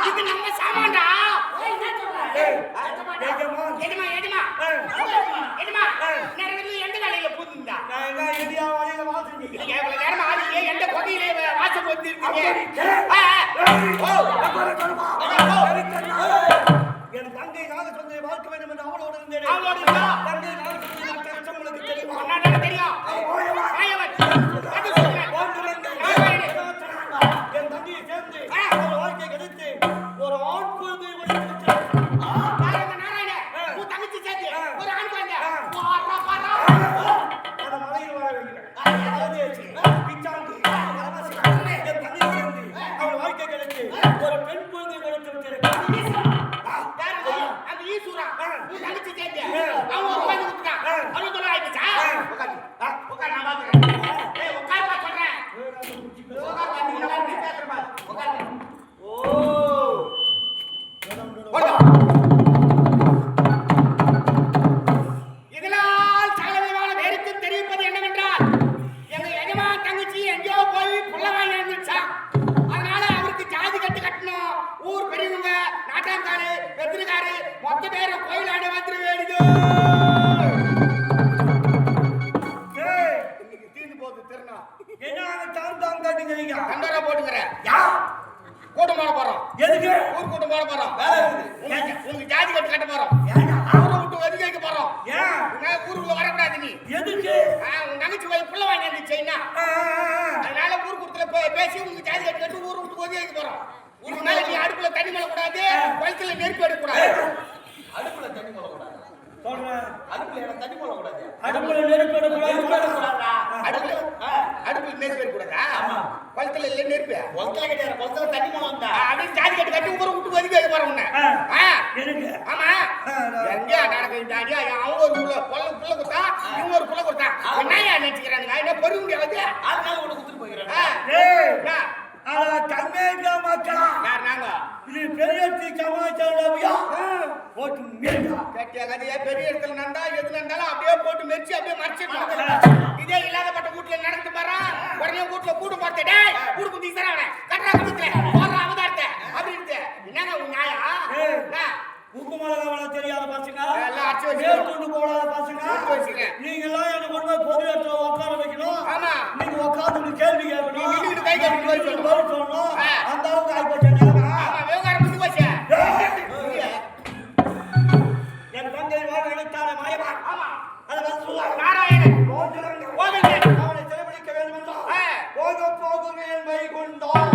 இது நம்ம சாமான்டா. எந்த வேலையில போதுண்டா? நேரமா ஆளுங்க எந்த கொகையிலே வாசம் வந்துருக்கீங்க. என் தங்கை நாகச்சந்திரை வாழ்க்க வேண்டும் என்று அவளோடு இருந்தேன். தங்கை நாகச்சந்திரை உங்களுக்கு தெரியுமா? தெரியும். என் தங்கையை சேர்ந்து ஒரு வாழ்க்கை கிடைத்து ஒரு ஆண் குழந்தை தங்கச்சி சேர்த்து ஒரு ஆண் குழந்தை மலையில் வாழ பிச்சாண்டி என் தங்கை சேர்ந்து அவள் வாழ்க்கை கிடைத்து ஒரு பெண் குழந்தை கொடுத்து அந்த ஈஸ்வரா தங்கச்சி சேர்த்து அவன் ஒரு குழந்தை கொடுத்துட்டான். அவன் சொல்ல ஆயிடுச்சா? உட்கார் நான் பாத்துறேன். உட்கார் பா சொல்றேன். இதனால் சகலவிதமான பேருக்கு தெரிவிப்பது என்னவென்றால் எங்க எஜமான் தங்கச்சி எங்கேயோ போய் புள்ள வாங்கி இருந்துச்சான். அதனால அவருக்கு ஜாதி கட்டு கட்டணும். ஊர் பெரியவங்க நாட்டாங்காரு வெத்திரிக்காரு மொத்த பேரை கோயிலாண்ட வந்துட வேண்டியது. தீர்ந்து போகுது திருநா கண்டரா போட்டுக்கிறேன். கூட்டம் போட போறோம். எதுக்கு? ஊர் கூட்டம் போட போறோம். உங்களுக்கு ஜாதி கட்டு கட்ட போறோம். ஊரை விட்டு ஒதுக்கி வைக்க போறோம். ஊருக்குள்ள வரக்கூடாது நீ. எதுக்கு? உன் தங்கச்சி போய் புள்ள வாங்கி இருந்துச்சுன்னா அதனால ஊர் கூட்டத்துல பேசி உங்களுக்கு ஜாதி கட்டு கட்டு ஊரை விட்டு ஒதுக்கி வைக்க போறோம். இதுக்கு மேல நீ அடுப்புல தண்ணி மழை கூடாது, குளத்துல நெருப்பு எடுக்கக்கூடாது. அடுப்புல தண்ணி மழை கூடாது சொல்றேன். அடுப்புல தண்ணி மழை கூடாது. அடுப்புல நெருப்பு எடுக்கக்கூடாது. அடுப்புல நெருப்பு எடுக்கக்கூடாதா? குளத்துல இல்ல நெருப்பு. குளத்துல கிடையாது, குளத்துல தண்ணி மழை வந்தா அப்படின்னு ஜாதி கட்டு கட்டி ஊரை விட்டு ஒதுக்கி வைக்க போறோம். ஆமா எங்க நடக்குது? அவங்க ஒரு புள்ள கொடுத்தா இவங்க ஒரு புள்ள கொடுத்தா என்னையா நினைச்சுக்கிறானுங்க? என்ன பொறுக்க முடியாது. அதனால உனக்கு கொடுத்துட்டு போயிடுறேன். கண்ணேங்க மக்களா யார் நாங்க? இது பெரிய சமாச்சாரவியா போட்டு மேடா கட்டியா கதையா பெரிய இடத்துல நடந்தா எது நடந்தாலும் அப்படியே போட்டு மெரிச்சு அப்படியே மறைச்சிடணும். இதே இல்லாதப்பட்ட வீட்டுல நடந்து பாரு. உடனே வீட்டுல கூட்டு போறது டேய் கூடு குத்தி தரவனே கட்டா குத்தில போற அவதாரத்தை அப்படின்ட்டு என்னங்க உன் நியாயா? உப்பு மிளகாவள தெரியாத பசங்க எல்லாம் அடிச்சு வச்சு கொண்டு போடாத பசங்க நீங்க எல்லாம் என்ன கொண்டு போய் பொது இடத்துல உட்கார வைக்கணும். ஆமா நீங்க உட்கார்ந்து கேள்வி கேட்கணும். நீங்க கை கட்டி போய் சொல்லணும். அந்த அளவுக்கு ஆயிப்போச்சு. ஆமா விவகாரம் முடிஞ்சு போச்சு. என் தங்கை வாழ நினைத்தான மாயவன். ஆமா அதை வந்து சொல்லுவாங்க. நாராயணன் கோவிந்தன் அவனை சிறைபிடிக்க வேண்டும் என்றால் போக போகுங்க என் வைகுண்டம்.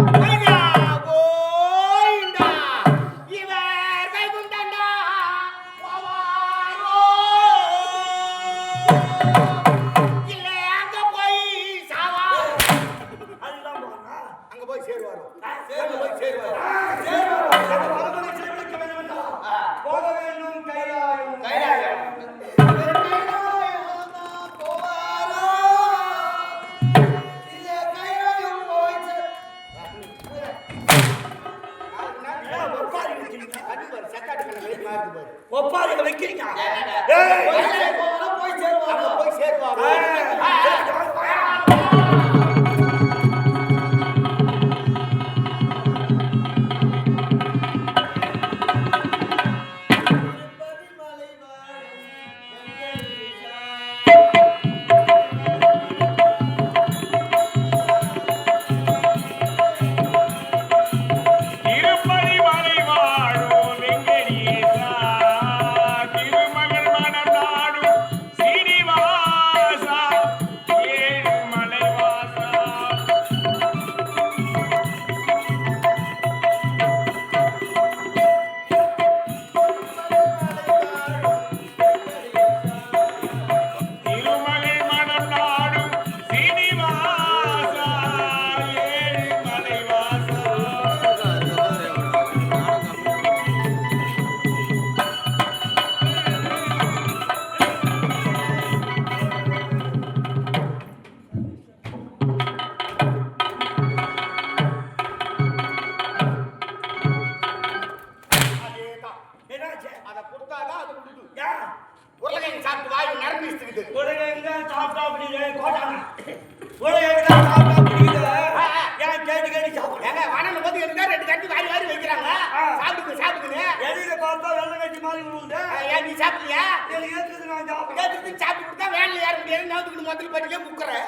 ஒப்பாரிக வைக்கிறீங்க. போய் சேருவாங்க. Srinivasa முடியாது நாத்துக்கு முதல்ல படிக்க முக்கறேன்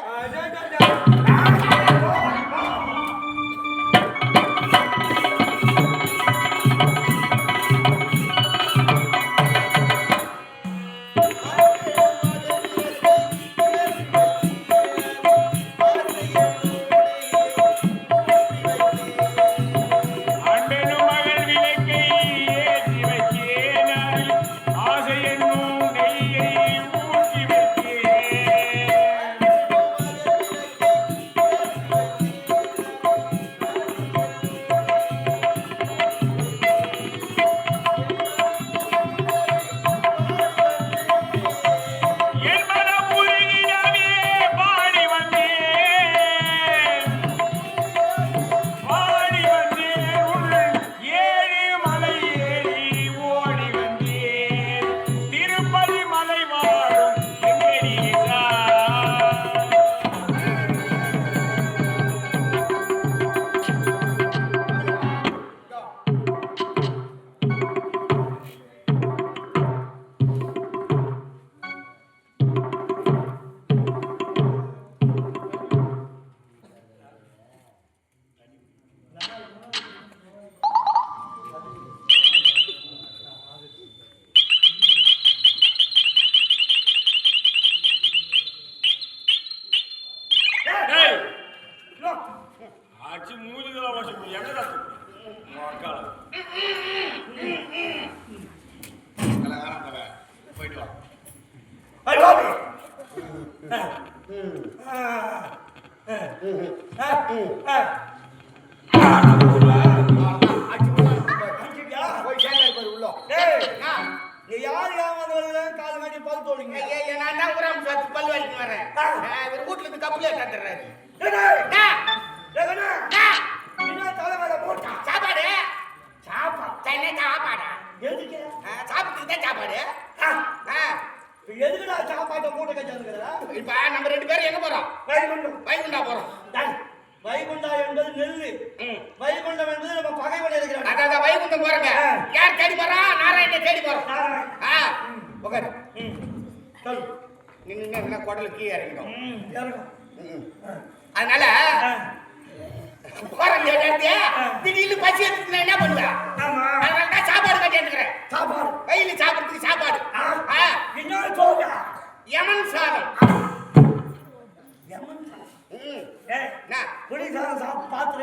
ஆச்சு மூலிகளா வச்சு எங்கடா மக்கால போயிட்டு வா போய் சேர்ந்து உள்ள நீ யாரு கால மாட்டி பல் தோலிங்க நான் தான் ஊராம் சாத்து பல் வலிக்கு வரேன் இவர் வீட்டுல இருந்து கப்பலே தந்துடுறாரு என்ன தலைமையில போட்டா சாப்பாடு சென்னை சாப்பாடா எதுக்கு சாப்பிட்டுக்கு தான் சாப்பாடு எதுக்குடா சாப்பாட்டை மூட்டை கட்டிருக்கிறா இப்ப நம்ம 2 பேரும் எங்க போறோம் வைகுண்டா போறோம் வைகுண்டா என்பது நெல்லு வைகுண்டம் என்பது நம்ம பகைவன் இருக்கிறாங்க அதான் வைகுண்டம் போறங்க யார் தேடி போறா நாராயணனை தேடி போறோம் உட்காரு நின்னு என்ன குடல கீழே இறங்கிடும் அதனால திடீர்னு பசி எடுத்து என்ன பண்ணுவேன் அதனால தான் சாப்பாடு கட்டி எடுக்கிறேன் சாப்பாடு வெயில சாப்பிடுறதுக்கு சாப்பாடு என்ன சொல்ற யமன் சாதம் யமன் என்ன புளி சாதம் சாப்பிட்டு